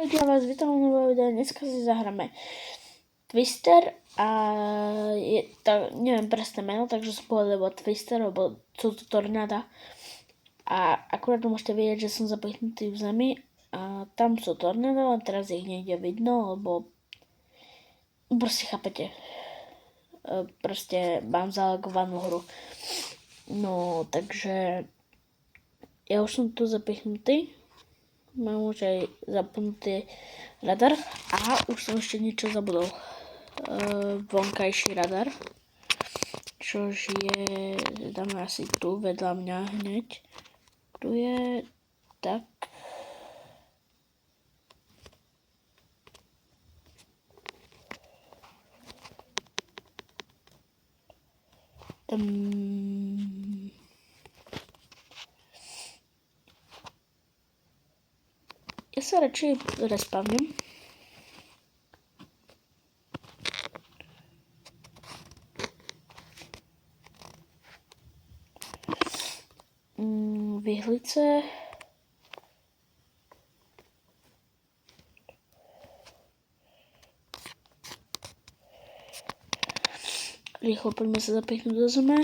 ľudia, vás vítam v novom videu. Dneska si zahráme Twister a je to, neviem presné meno, takže som povedal, lebo Twister, lebo sú to tornáda. A akurát môžete vidieť, že som zapichnutý v zemi a tam sú tornáda, a teraz ich niekde vidno, lebo proste chápete. Proste mám zalagovanú hru. No, takže ja už som tu zapichnutý. Mám už aj zapnutý radar a už som ešte niečo zabudol. Vonkajší radar, čož je, dáme asi tu vedľa mňa hneď. Tu je tak. Ja sa radšej respawnem. Vyhlice. Rýchlo poďme sa zapichnúť do zeme.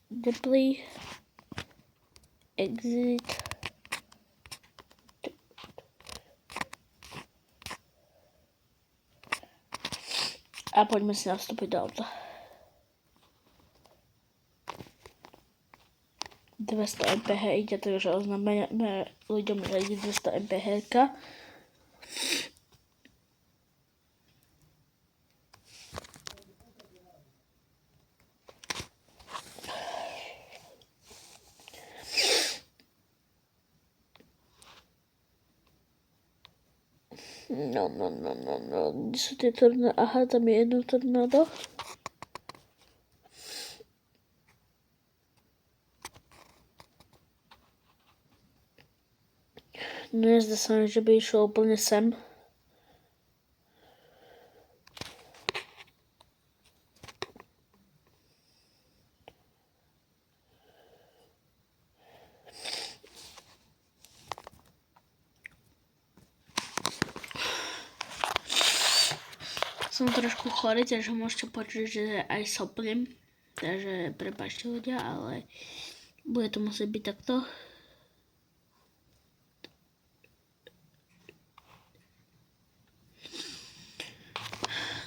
Deploy. Exit. A poďme si nastúpiť do auta. 200 mph ide, takže oznámeme ľuďom, že ide 200 mph. No. Kde sú tie tornádo? Aha, tam je jedno tornádo. No nezdá sa mi, že by išlo úplne sem. Som trošku chorý, takže môžete počuť, že aj soplím. Takže prepáčte ľudia, ale bude to musieť byť takto.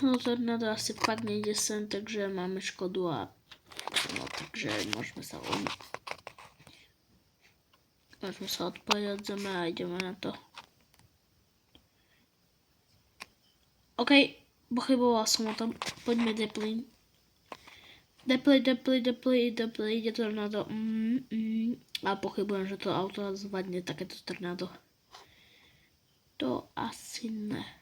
No tornádo asi fakt nejde sem, takže máme škodu a no takže môžeme sa odpojiť od zeme a ideme na to. OK, pochyboval som o tom. Poďme deploy. Deploy, ide tornádo. A pochybujem, že to auto zvadne takéto tornádo. To asi ne.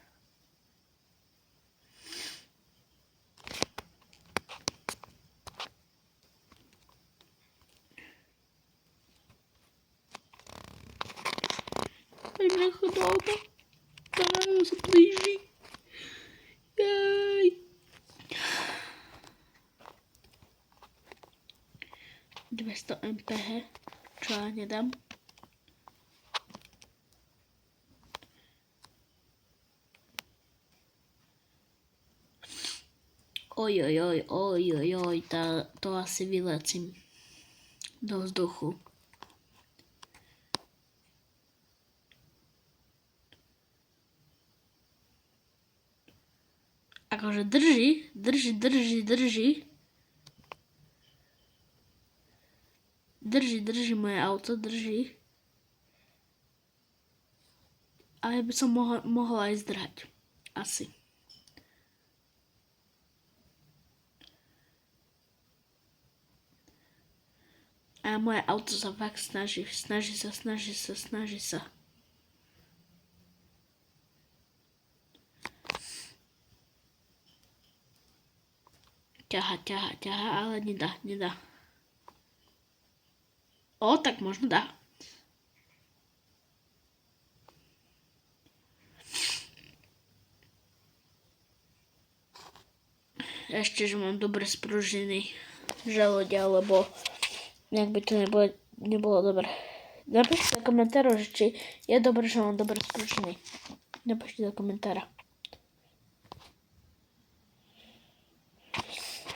Poďme rýchlo do auta. Tornádo sa blíži. Jej. 200 mph, čo ja nedám. Oj, to asi vylecím do vzduchu. Akože drží. Drží moje auto, drží. Ale by som mohla aj zdrhať. Asi. A moje auto sa fakt snaží sa. Ťaha, ale nedá. O, tak možno dá. Ešte, že mám dobre spružiny žalúdia, lebo nejak by to nebolo dobre. Napište do komentárov, že či je dobré, že mám dobré spručiny. Napište do komentára.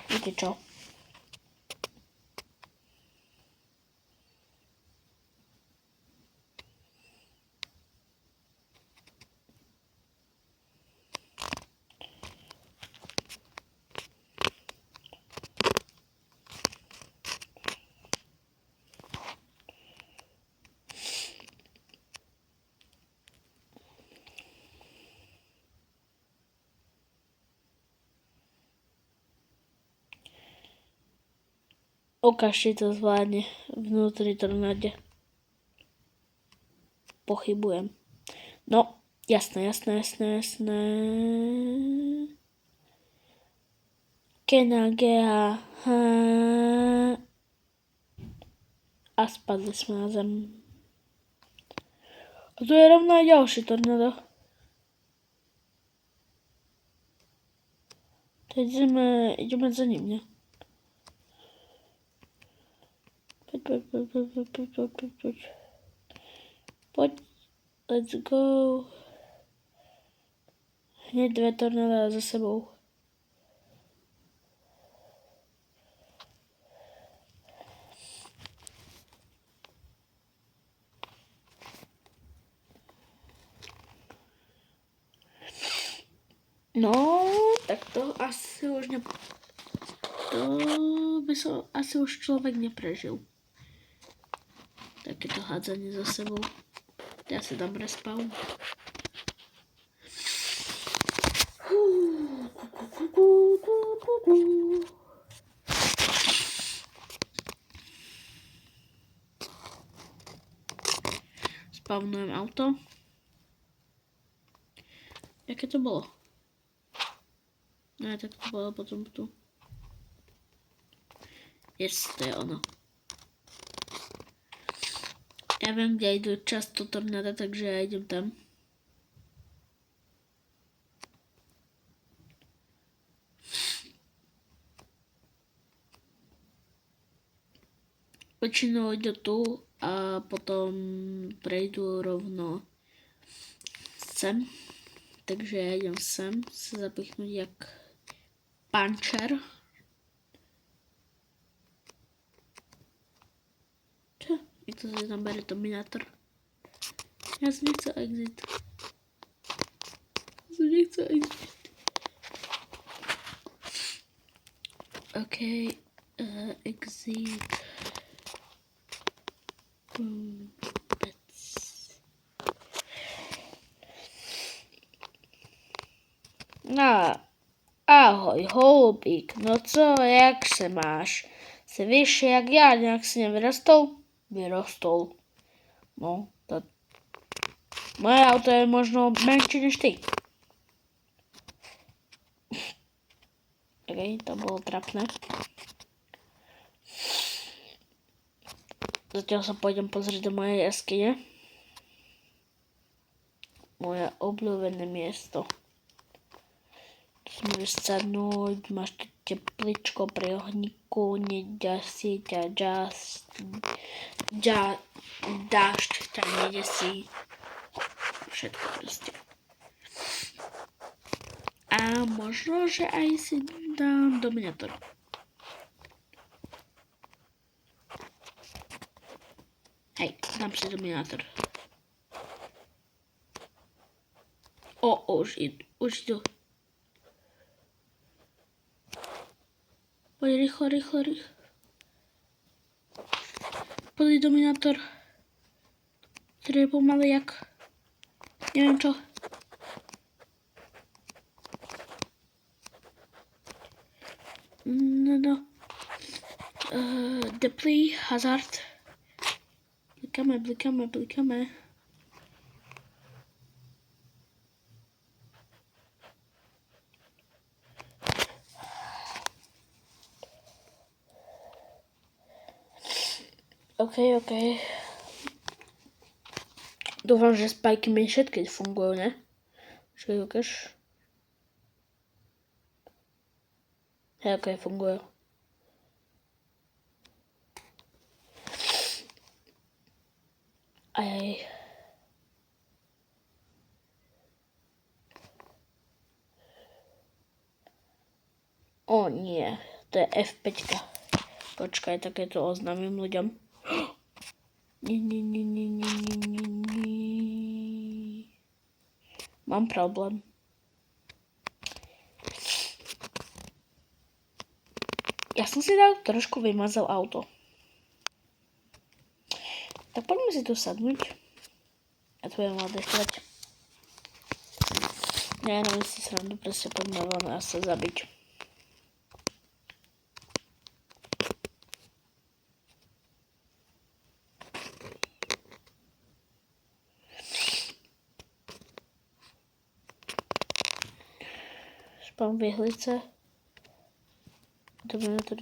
Viete čo? Ukážte to zvládne vnútri tornáde. Pochybujem. No, jasné. Kenagea. A spadli sme na zem. A tu je rovno aj ďalší tornádo. Teď ideme za ním, ne? Poď, let's go. Hneď 2 tornáda za sebou. No, tak to asi už to by som asi už človek neprežil. Takéto hádzanie za sebou. Ja si dám respawn. Spawnujem auto. Jaké to bolo? Ne, tak to bolo potom tu. Yes, to je ono. Ja viem, kde idú často tornáda, takže ja idem tam. Väčšinou idú tu a potom prejdú rovno sem. Takže ja idem sem sa zapichnúť jak puncher. Čo? Jak to si tam bere dominátor? Ja som nechcel exit. OK, exit. No, ahoj, holubík, no co, jak se máš? Jsi vyšší jak já, nějak si nevyrostol? Vyrostol. No, to... Moje auto je možno menší než ty. OK, to bolo trapné. Zatiaľ sa pôjdem pozrieť do mojej jaskyne. Moje obľúbené miesto. Môžeš sadnúť, máš tu tepličko pri ohníku, nedesí ťa dážď ťa nedesí. Všetko proste. A možno, že aj si dám dominátor. Hej, dám si dominátor. Už idú. Poď rýchlo. Poď dominátor. Ktorý je pomalý jak... Neviem čo. No. Deplý, hazard. Blikáme. OK. Dúfam, že spajky mi všetky fungujú, ne? Počkaj, ukáž. Hej, OK, fungujú. Ajaj. O nie, to je F5. Počkaj, také to oznámim ľuďom. Nie. Mám problém. Ja som si dal trošku vymazal auto. Tak poďme si tu sadnúť. A tu budem oddychovať. Neviem si srandu, proste poďme von a sa zabiť. Spám v jehlice. To budeme to...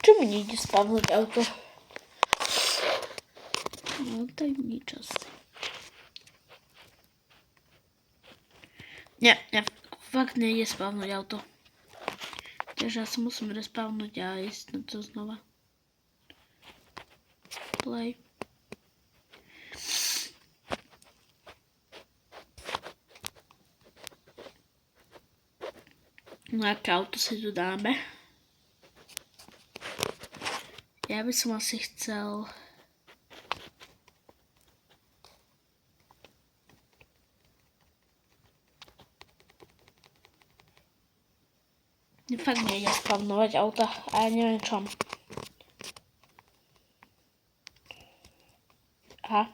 Čo mi nejde spavnúť auto? No tak nič asi. Nie, fakt nejde spavnúť auto. Takže ja sa musím respavnúť a ísť na to znova. Play. No aké auto si tu dáme? Ja by som asi chcel... Fakt nejde spavnovať auta a ja neviem čom. Aha.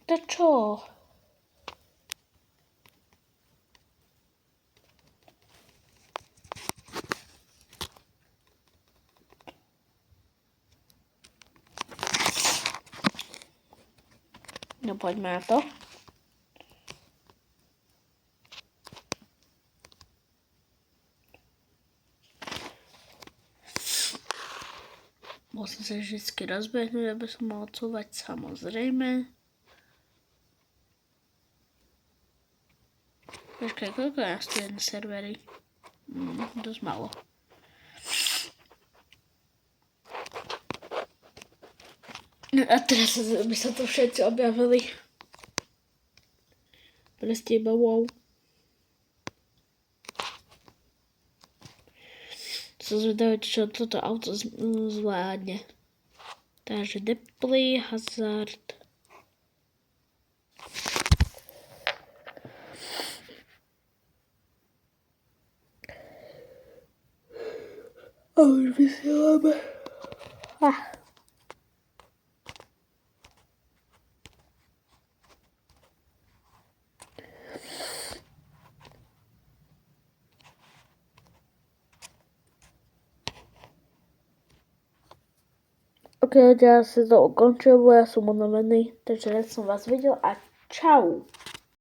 To čo? No poďme na to. Musím sa vždycky rozbehnúť, aby som mohol cúvať, samozrejme. Počkaj, koľko je nás tu je na serveri? Dosť málo. A teraz by sa tu všetci objavili. Proste iba wow. Som zvedavý, čo toto auto zvládne. Takže Deplay, Hazard. A už vysielame. Ok, ja si to ukončil, bo ja som unavený, takže rád som vás videl a čau.